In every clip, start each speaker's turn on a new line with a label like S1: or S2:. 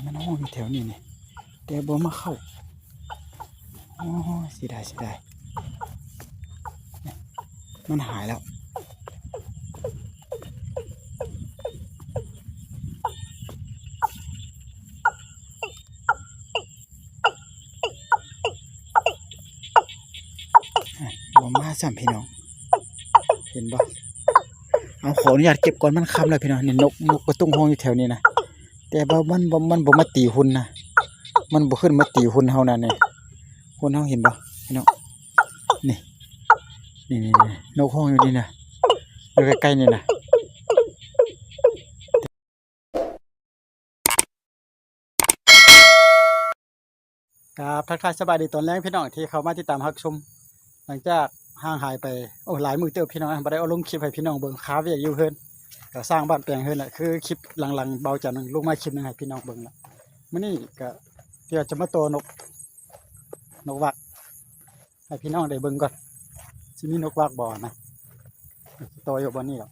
S1: มันห้องอยู่แถวนี้นี่แต่บ่มาเข้าโอ้เสียดายมันหายแล้วบ่มาซ้ำพี่น้องเห็นบ่เอาขออนุญาตเก็บก่อนมันค่ำแล้วพี่น้องนี่นกกระตุ้งห้องอยู่แถวนี้นะแต่บ่มันบ่มาตีหุ่นนะมันบ่ขึ้นมาตีหุ่นเฮานั่นนี่หุ่นเฮาเห็นบ่พี่น้องนี่นกห้องอยู่นี่นะอยู่ใกล้ๆนี่นะครับทักทายสบายดีตอนแรกพี่น้องที่เขามาติดตามรับชมหลังจากห่างหายไปโอ้หลายมื้อเติบพี่น้องบ่ได้เอาลงคลิปให้พี่น้องเบิ่งค้าเวียกอยู่เพิ่นก็สร้างบ้านแปลงเพิ่นแหละคือคลิปหลังๆเบาจันทร์ลงมาคลิปนึงให้พี่น้องเบิ่งละมื้อนี้ก็เดี๋ยวจะมาโตนกวักให้พี่น้องได้เบิ่งก่อนสิมีนกวักบ่นะโตอยู่บ่นี่หรอก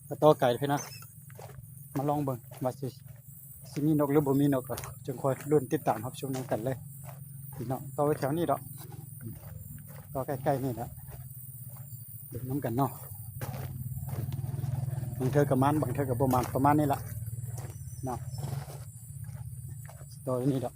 S1: ก็โตไก่พี่น้องมาลองเบิ่งว่าสิมีนกหรือบ่มีนกก็จงคอยลุ้นติดตามรับชมนำกันเลยพี่น้องโตแถวนี้ดอกโตใกล้ๆนี่แหละเบิ่งน้ำกันเนาะบางเธอกับมันบางเธอกับประมาณนี้แหละเนาะโตอยู่นี่ดอก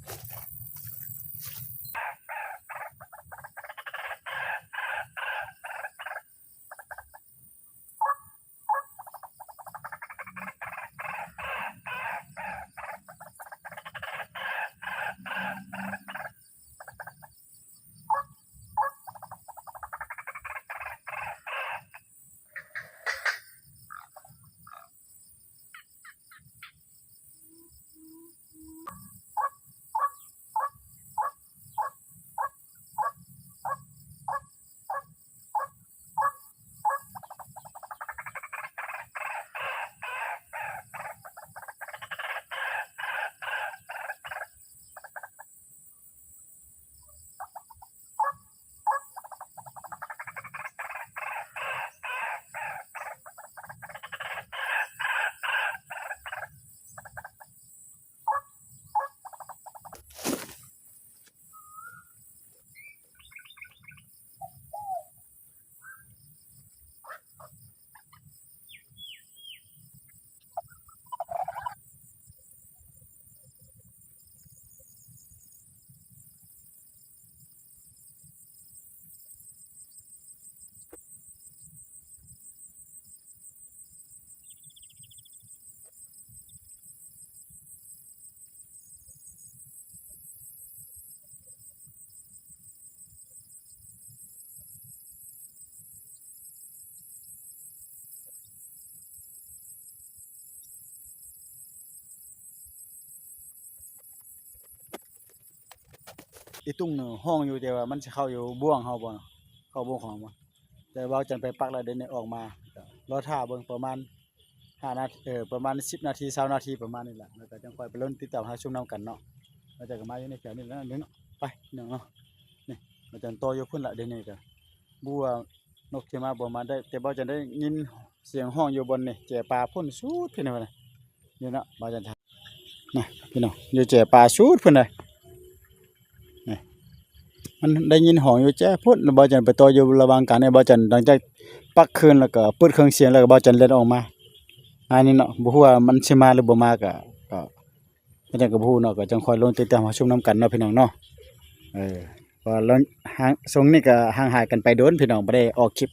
S1: อีตุ้งเนาะห้องอยู่แต่ว่ามันสิเข้าอยู่บ่วงเฮาบ่เข้าบ่วงของบ่แต่ว่าจันไปปักแล้วเดี๋ยวนี้ออกมารอท่าเบิ่งประมาณ5นาทีประมาณ10นาที20นาทีประมาณนี้แหละแล้วก็จังค่อยไปลุ้นติดตามหาชมนํกันเนาะแล้วจะก็มาอยู่ในแถวนี้แล้วเนาะไปเนาะนี่มันจันโตอยู่พุ่นละเดี๋ยวนี้ก็บ่ว่านกที่มาบ่มาได้แต่บ่จันได้ยินเสียงห้องอยู่บนนี่แจปลาพุ่นสูดพี่น้องนะนี่เนาะบ่จันทานะพี่น้องอยู่แจปลาสูดพุ่นเลยมันได้ยินหองอยู่แจ้พุ่นบ่จันไปต่ออยู่ระหว่างการเนี่ยบ่จันหลังจากปักคืนแล้วก็เปิดเครื่องเสียงแล้วก็บ่จันเล่นออกมาอันนี้เนาะบ่ฮู้ว่ามันสิมาหรือบ่มาก็ไม่ได้ก็บ่ฮู้เนาะก็จังค่อยลงติดตามรับชมนํกันเนาะพี่น้องเนาะพอลงห่างทรงนี้ก็ห่างหายกันไปโดนพี่น้องบ่ได้ออกคลิป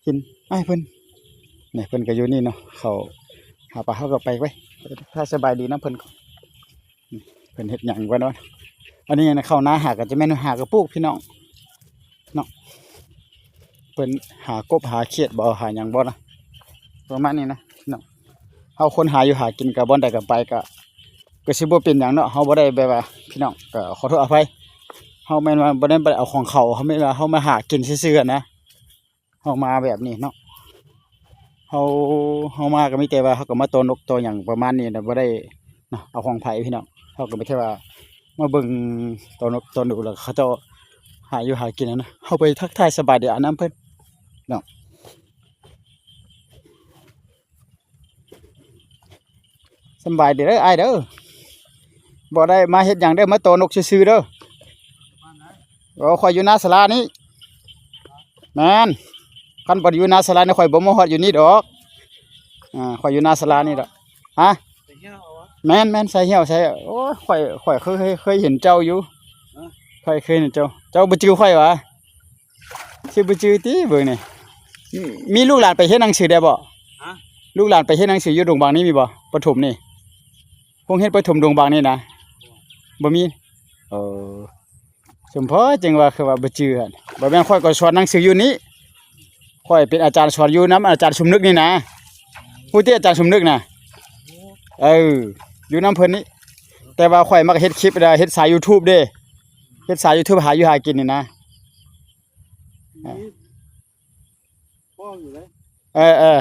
S1: กินอ้ายเพิ่นนี่เพิ่นก็อยู่นี่เนาะเขาหาปลาเฮาก็ไปไว้ถ้าสบายดีนะเพิ่นเฮ็ดหยังไว้เนาะอันนี้นะเข้านาหาก็จะแม่นหากระปุกพี่น้องเนาะเพิ่นหากบหาเขียดบ่หาหยังบ่นะประมาณนี้นะเนาะเฮาคนหาอยู่หากินก็บ่ได้ก็ไปก็สิบ่เป็นหยังเนาะเฮาบ่ได้แบบว่าพี่น้องก็ขอโทษอภัยเฮาแม่นว่าบ่ได้ไปเอาของเขาเฮาแม่นว่าเฮามาหากินซื่อๆนะเฮามาแบบนี้เนาะเฮามาก็มีแต่ว่าเฮาก็มาโตนกโตหยังประมาณนี้นะบ่ได้เนาะเอาของไผพี่น้องเฮาก็ไม่ใช่ว่ามาเบิ่งตอนนกตอนดูแล้วเขาจะหาอยู่หากินนะเข้าไปทักทายสบายเดี๋ยวน้ำเพิ่นเนาะสบายเดี๋ยวไอ้เด้อ บ่ได้มาเฮ็ดหยังเด้อมาโตนกซื่อๆเด้อข่อยอยู่หน้าศาลานี้แม่นคันบ่อยู่หน้าศาลานี่ข่อยบ่มาฮอดอยู่นี่ดอกข่อยอยู่หน้าศาลานี่ดอกฮะแม่นใส่เหี่ยวใส่โอ้ยข่อยเคยเห็นเจ้าอยู่ข่อยเคยเห็นเจ้าบ่จื้อข่อยวะสิบ่จื้อติเบิ่งนี่มีลูกหลานไปเฮ็ดหนังสือได้บ่ลูกหลานไปเฮ็ดหนังสืออยู่ดงบางนี่มีบ่ปฐมนี่โรงเรียนปฐมดงบางนี่นะบ่มีเออสมพอจังว่าคือว่าบ่จื้อหั่นบ่แม่นข่อยก็สอนหนังสืออยู่นี่ข่อยเป็นอาจารย์สอนอยู่นำอาจารย์สมนึกนี่นะฮู้ติอาจารย์สมนึกน่ะอยู่นำเพิ่นนี่แต่ว่าข่อยมักเฮ็ดคลิปเฮ็ดสาย YouTube เด้เฮ็ดสาย YouTube หาอยู่หากินนี่นะ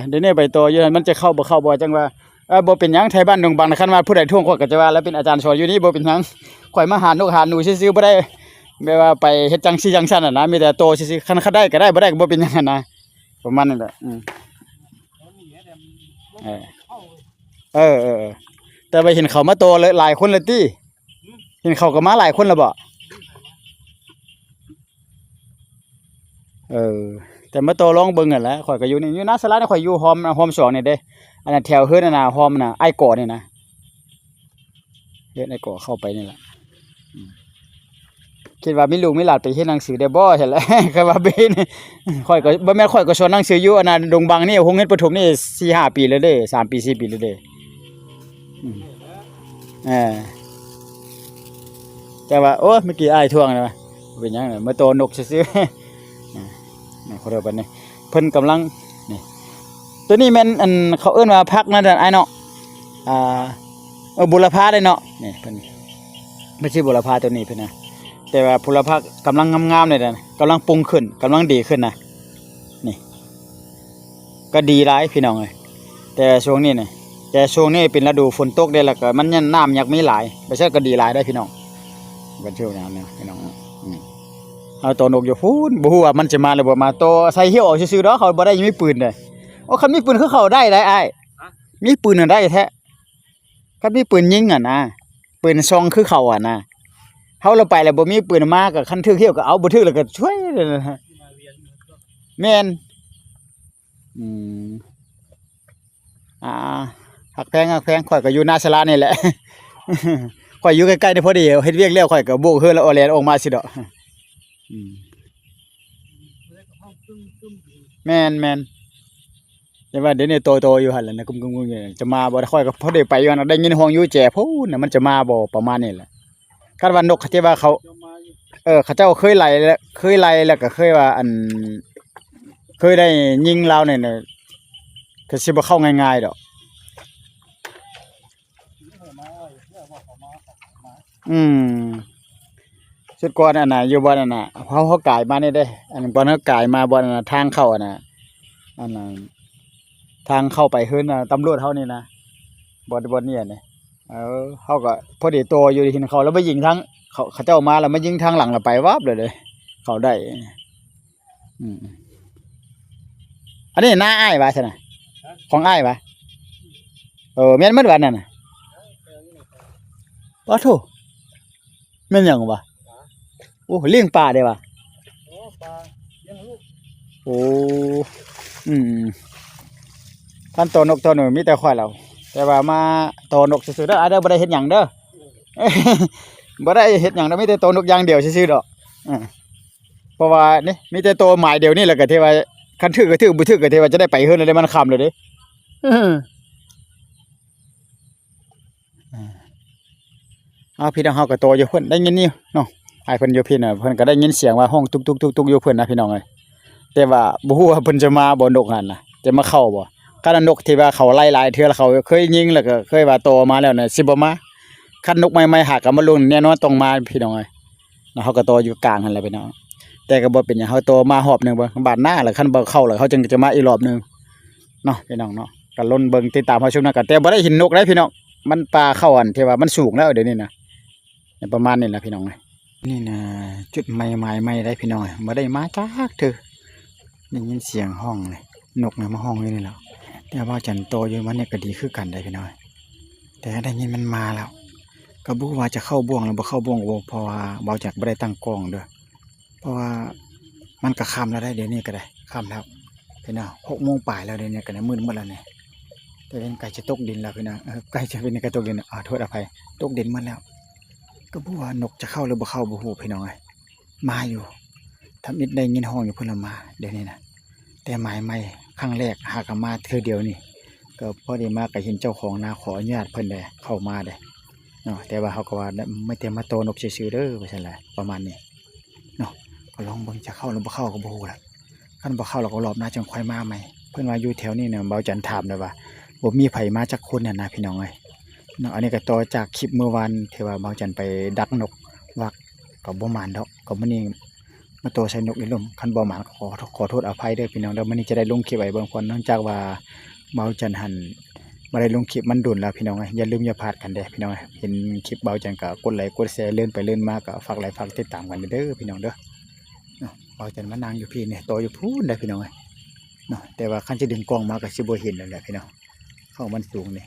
S1: เดี๋ยวนี้ใบตออยู่นั่นมันจะเข้าบ่จังว่าบ่เป็นหยังไทบ้านดงบางคันว่าผู้ใดท่วงข่อยก็จะว่าแล้วเป็นอาจารย์สอนอยู่นี่บ่เป็นหยังข่อยมาหานกหาหนูซื่อๆบ่ได้แบบว่าไปเฮ็ดจังซี่จังซั่นน่ะนะมีแต่โตซื่อๆคันได้ก็ได้บ่ได้ก็บ่เป็นหยังนะประมาณนั้นแหละแต่ไปเห็นเขามาโตเลยหลายคนเลยติเห็นเขาก็มาหลายคนแล้วบ่แต่มาโตลองเบิ่งนั่นแหละข่อยก็อยู่นี่อยู่หน้าศาลานี่ข่อยอยู่หอม2นี่เด้อันนั้นแถวเฮือนนั่นน่ะหอมน่ะไอ้ก่อนี่นะเฮ็ดไอ้ก่อเข้าไปนี่ล่ะคิดว่ามีลูกมีหลานไปเฮ็ดหนังสือได้บ่ซั่นแหละก็ว่าเป็นข่อยก็บ่แม่นข่อยก็สอนหนังสืออยู่อันนั้นดงบังนี่โรงเรียนประถมนี่4-5 ปีแล้วเด้3 ปี 4 ปีแล้วเด้แต่ว่าโอ้เมื่อกี้อ้ายท่วงนะเป็นหยังมาโตนกซื่อนี่ขอโทษบัดนี้เพิ่นกำลังนี่ตัวนี้แม่นอันเขาเอิ้นว่าผักนั่นอ้ายเนาะบุรพาได้เนาะนี่เพิ่นไม่ใช่บุรพาตัวนี้เพิ่นนะแต่ว่าบุรพากำลังงามๆเลยนะกำลังปรุงขึ้นกำลังดีขึ้นนะนี่ก็ดีหลายพี่น้องเอ้ยแต่ช่วงนี้เป็นฤดูฝนตกได้แล้วก็มันยังน้ำอยากมีหลายบ่ใช่ก็ดีหลายได้พี่น้องกันเที่ยวอย่างนี้พี่น้องเอาตัวนกอยู่พูนบ่ฮู้ว่ามันจะมาหรือบ่มาตัวใส่เหี้ยวออกซื่อๆดอกเขาบ่ได้มีปืนเด้โอ้คันมีปืนคือเขาได้อ้ายมีปืนน่ะได้แท้คันมีปืนยิงนะปืนซองคือเขานะเฮาเราไปแล้วบ่มีปืนมาก็คันถือเหี้ยวก็เอาบ่ถือแล้วก็ช่วยแม่นหักแพงข่อยก็อยู่หน้าศาลานี่แหละข่อยอยู่ใกล้ๆนี่พอดีเฮ็ดเวียกแล้วข่อยก็โบกเฮือแล้วเอาแล่นออกมาสิดอกแม่นแต่ว่าเดี๋ยวนี้โตอยู่หั่นแหละนะกุมๆอยู่จะมาบ่ค่อยก็พอได้ไปอยู่นั่นได้ยินฮ้องอยู่แจ้พู้นน่ะมันจะมาบ่ประมาณนี้แหละคาดว่านกที่ว่าเขาเขาเจ้าเคยไล่แล้วก็เคยว่าอันเคยได้ยิงลาวนี่น่ะก็สิบ่เข้าง่ายๆดอกสุดก่อนน่ะอยู่บ่นั่นน่ะเขากายมานี่เด้อันบ่เขากายมาบ่นั่นน่ะทางเข้าน่ะอันนั้นทางเข้าไปเฮือนตำรวจเฮานี่นะบ่นี่นี่เฮาก็พอดีโตอยู่เห็นเขาแล้วมายิงทางเขาเจ้ามาแล้วมายิงทางหลังแล้วไปวับเลยเขาได้อันนี้หน้าอ้ายว่าซั่นน่ะของอ้ายว่าแม่นหมดว่านั่นน่ะว่าโธ่แม่นหยังวะโอ้เลี้ยงปลาได้ว่ะปลาเลี้ยงลูกโอ้คันตัวนกตัวหนึ่งมีแต่ข่อยแล้วแต่ว่ามาตัวนกซื่อๆเด้อบ่ได้เฮ็ดหยังเด้อบ่ได้เฮ็ดหยังเด้อมีแต่ตัวนกอย่างเดียวซื่อๆดอกเพราะว่านี่มีแต่ตัวหมายเดียวนี่แหละก็ที่ว่าคันถือก็ถือบ่ถือก็ที่ว่าจะได้ไปเฮือนได้มันค่ำเลยเด้พี่น้องเฮาก็โตอยู่เพิ่นได้ยินนี่เนาะอ้ายเพิ่นอยู่พี่น่ะเพิ่นก็ได้ยินเสียงว่าห้องตุกๆๆๆอยู่เพิ่นนะพี่น้องเอ้ยแต่ว่าบ่ฮู้ว่าเพิ่นจะมาบ่นกหั่นน่ะจะมาเข้าบ่คันนกที่ว่าเขาไล่หลายเทื่อแล้วเขาเคยยิงแล้วก็เคยว่าโตมาแล้วน่ะสิบ่มาคันนกใหม่ๆหากก็มาลงแน่นอนต้องมาพี่น้องเอ้ยแล้วเฮาก็โตอยู่กลางหั่นแหละพี่น้องแต่ก็บ่เป็นหยังเฮาโตมารอบนึงบ่บาดหน้าแล้วคันบ่เข้าแล้วเขาจึงจะมาอีกรอบนึงเนาะพี่น้องเนาะก็ลุ้นเบิ่งติดตามเฮาช่วงนั้นก็แต่บ่ได้เห็นนกได้พี่น้องมันปลาเข้าอันที่ว่ามันสูงแล้วเดี๋ยวนี้นะประมาณนี้แหละพี่น้องนี่นะจุดใหม่ได้พี่น้องบ่ได้มาจากเถอะได้ยินเสียงห้องเลยนกมาห้องอยู่นี่แล้วแต่ว่าจันโตอยู่มันเนี่ยก็ดีคือกันได้พี่น้องแต่ได้ยินมันมาแล้ว ก็บ่ว่าจะเข้าบ่วงหรือบ่เข้าบ่วงก็บ่เพราะว่าเบาจักบ่ได้ตั้งกล้องเด้อเพราะว่ามันก็ค่ำแล้วได้เดี๋ยวนี้ก็ได้ค่ำแล้วพี่น้อง6 โมงปลายแล้วเดี๋ยวนี้ก็ได้มืดหมดแล้วนี่แต่เป็นใกล้จะตกดินแล้วพี่น้องใกล้จะเป็นใกล้ตกดินโทษอภัยตกดินหมดแล้วก็บ่ว่านกจะเข้าหรือบ่เข้าบ่ฮู้พี่น้องเอ้ยมาอยู่ทำอิดได้ยินห้องอยู่เพิ่นละมาเดี๋ยวนี้นะแต่หมายใหม่ครั้งแรกหากมาเทื่อเดียวนี่ก็พอได้มาก็เห็นเจ้าของนาขออนุญาตเพิ่นได้เข้ามาได้เนาะแต่ว่าเขาก็ว่าไม่เต็มมาโตนกซื่อๆเด้อว่าซั่นแหละประมาณนี้เนาะก็ลองเบิ่งจะเข้าหรือบ่เข้าก็บ่ฮู้ล่ะคันบ่เข้าเราก็รอบหน้าจังค่อยมาใหม่เพิ่นว่าอยู่แถวนี้เนี่ยเบาจันถามได้ว่าบ่มีไผมาจักคนน่ะนะพี่น้องเอ้ยเนาะอันนี้ก็ต่อจากคลิปเมื่อวานที่ว่าเบาจันไปดักนกวักก็บ่หมานดอกก็มื้อนี้มาโตใส่นกอีหลมคันบ่หมานก็ขอโทษอภัยเด้อพี่น้องเด้อมื้อนี้จะได้ลงคลิปไว้เบิ่งก่อนเนื่องจากว่าเบาจันหันบ่ได้ลงคลิปมันโดนแล้วพี่น้องเอ้ยอย่าลืมอย่าพลาดกันเด้อพี่น้องเอ้ยเห็นคลิปเบาจันก็กดไลค์กดแชร์เลื่อนไปเลื่อนมาก็ฝากไลค์ฝากติดตามกันเด้อพี่น้องเด้อเนาะเบาจันมานั่งอยู่พี่เนี่ยโตอยู่พูนได้พี่น้องเอ้ยเนาะแต่ว่าคันจะดึงกล้องมาก็สิบ่เห็นนั่นแหละพี่น้องเข้ามันสูงนี่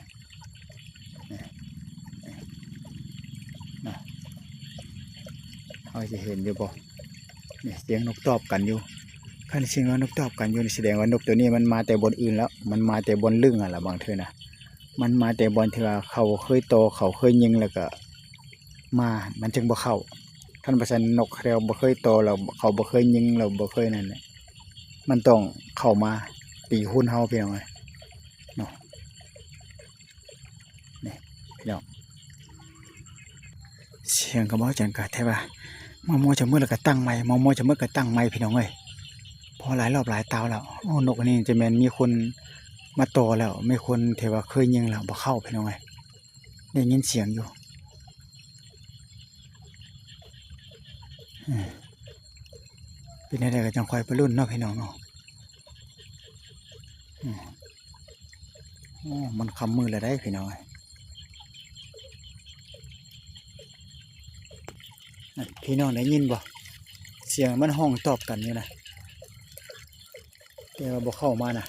S1: นะเขาจะเห็นอยู่บ่เนี่ยเสียงนกตอบกันอยู่คันเสียงนกตอบกันอยู่นี่แสดงว่านกตัวนี้มันมาแต่บนอื่นแล้วมันมาแต่บนลึ่งอ่ะล่ะบางเทื่อนะมันมาแต่บนเทื่อเขาเคยโตเขาเคยยิงแล้วก็มามันจึงบ่เข้าท่านประชันนกเราบ่เคยโตเราเขาบ่เคยยิงเราบ่เคยนั่นแหละมันต้องเข้ามาตีหุ้นเฮาพี่น้องเนาะนี่พี่น้องเสียงกระบอกจังกะแท้ว่ามอมอจะมืดแล้วก็ตั้งไม้มอมอจะมืดก็ตั้งไม้พี่น้องเอ้ยพอหลายรอบหลายตาแล้วโอ้นกอันนี้จะแม่นมีคนมาโตแล้วมีคนเทว่าเคยยิงแล้วบ่เข้าพี่น้องเอ้ยได้ยินเสียงอยู่เป็นอะไรก็จังคอยไปรุ่นเนาะพี่น้องเนาะโอ้มันคำมือแล้วได้พี่น้องพี่น้องได้ยินบ่เสียงมันห้องตอบกันอยู่นะแต่ว่าบ่เข้ามานะ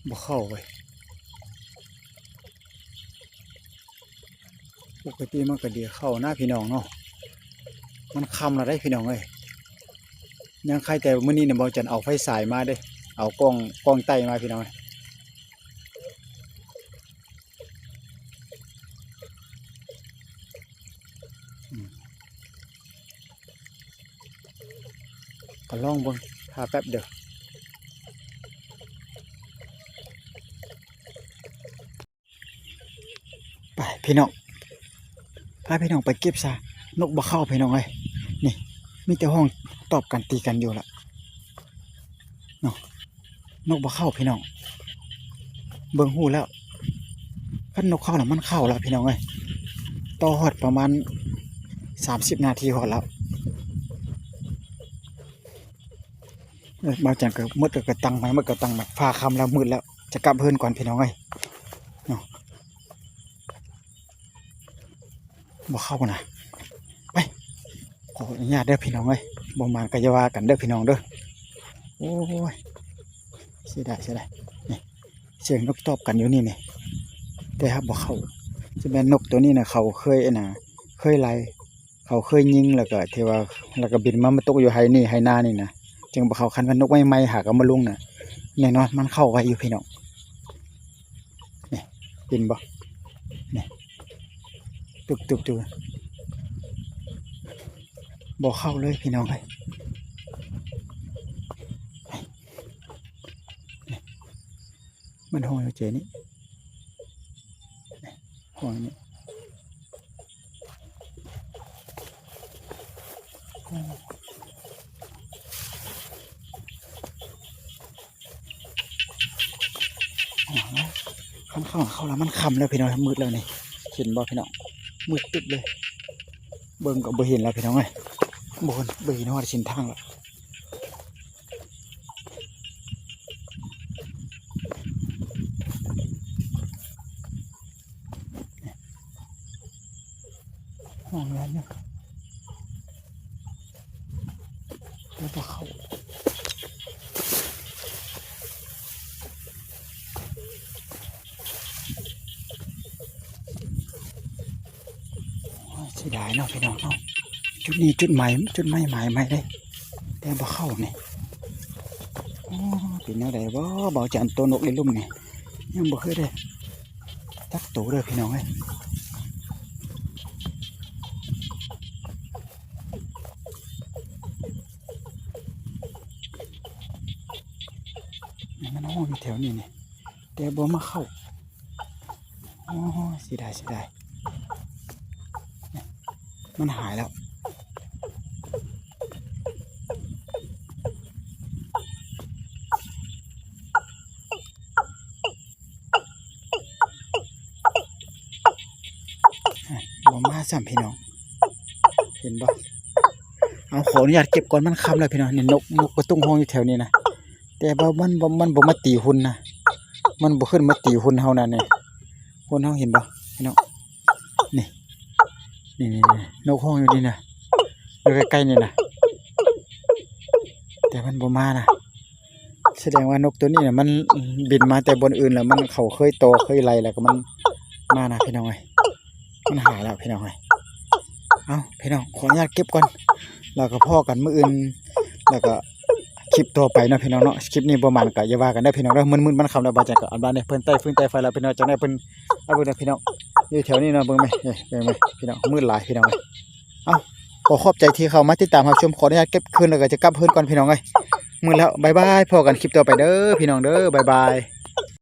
S1: บ่เข้าไปปกติมันก็เดียวเข้าหน้าพี่น้องเนาะมันคำแล้วได้พี่น้องเอ้ยยังใครแต่มื้อนี้เนี่ยบ่จันเอาไฟสายมาเด้เอากล้องไต้มาพี่น้องก็ลองเบิ่งถ้าแป๊บเดียวไปพี่น้องพาพี่น้องไปเก็บซะนกบ่เข้าพี่น้องเอ้ยนี่มีแต่ห้องตอบกันตีกันอยู่ละเนาะนกบ่เข้าพี่น้องเบิ่งหูแล้วคันนกเข้าน่ะมันเข้าแล้วพี่น้องเอ้ยต่อฮอดประมาณ30 นาทีฮอดแล้วบางจังก็มืดก็ตั้งไม้มืดก็ตั้งไม้ฟ้าค่ำแล้วมืดแล้วจะกลับเพิ่นก่อนพี่น้องเอ้ยเนาะบ่เข้านะไปขออนุญาตเด้อพี่น้องเอ้ยบ่มานก็อย่าว่ากันเด้อพี่น้องเด้อโอ้ยเสียดายนี่เสียงนกตอบกันอยู่นี่แต่ครับบ่เข้าจะเป็นนกตัวนี้นะเขาเคยเคยไล่เขาเคยยิงแล้วก็เทว่าแล้วก็บินมาตกอยู่ไฮนี่ไฮนานี่นะจึงบ่เข้าคันว่านกไม่หากเอามาลุงน่ะแน่นอนมันเข้าไว้อยู่พี่น้องนี่บินบ่นี่ตุกบ่เข้าเลยพี่น้องเอ้ยมันห้องอยู่เจนี่ห้องนี้เข้าแล้วมันค่ำแล้วพี่น้องมืดแล้วนี่เห็นบ่พี่น้องมืดตึ๊บเลยเบิ่งก็บ่เห็นแล้วพี่น้องเอ้ยบ่เห็นฮอดเส้นทางแล้ว ห้องแล้วเนี่ยแล้วก็เข้าเสียดายเนาะพี่น้องเนาะจุดนี้จุดใหม่หมายได้แต่บ่เข้านี่เป็นแนวใดบ่เบาจันตัวนกในลุ่มนี่ยังบ่เคยได้จักตัวเลยพี่น้องเอ้ยมันห้องอยู่แถวนี้นี่แต่บ่มาเข้าเสียดายมันหายแล้วบ่มาซ้ำพี่น้องเห็นบ่เอาขออนุญาตเก็บก่อนมันค่ำแล้วพี่น้องนี่นกกระตุ้งห้องอยู่แถวนี้นะแต่ว่ามันบ่มาตีหุ่นนะมันบ่ขึ้นมาตีหุ่นเฮานั่นนี่หุ่นเฮาเห็นบ่พี่น้องนี่นกห้องอยู่นี่นะอยู่ใกล้ๆนี่นะแต่มันบ่มานะแสดงว่านกตัวนี้น่ะมันบินมาแต่บนอื่นแล้วมันเขาเคยโตเคยไล่แล้วก็มันมานะพี่น้องเอ้ยมันหายแล้วพี่น้องเอ้ยเอาพี่น้องขออนุญาตเก็บก่อนแล้วก็พ่อกันมื้ออื่นแล้วก็คลิปต่อไปเนาะพี่น้องเนาะคลิปนี้ประมาณก็อย่าว่ากันได้พี่น้องเด้อมึนๆมันคำแล้วบ่จักก็อันบ้านนี่เพิ่นใต้ฟืนใต้ไฟแล้วพี่น้องจังได๋เพิ่นเอาเบิ่งพี่น้องอยู่แถวนี้เนาะเบิ่งไหมเบิ่งไหมพี่น้องมืดหลายพี่น้องเอ้าขอขอบใจที่เข้ามาติดตามรับชมขออนุญาตเก็บคืนแล้วก็จะกลับเพิ่นก่อนพี่น้องเอ้ยมื้อแล้วบ๊ายบายพบกันคลิปต่อไปเด้อพี่น้องเด้อบ๊ายบาย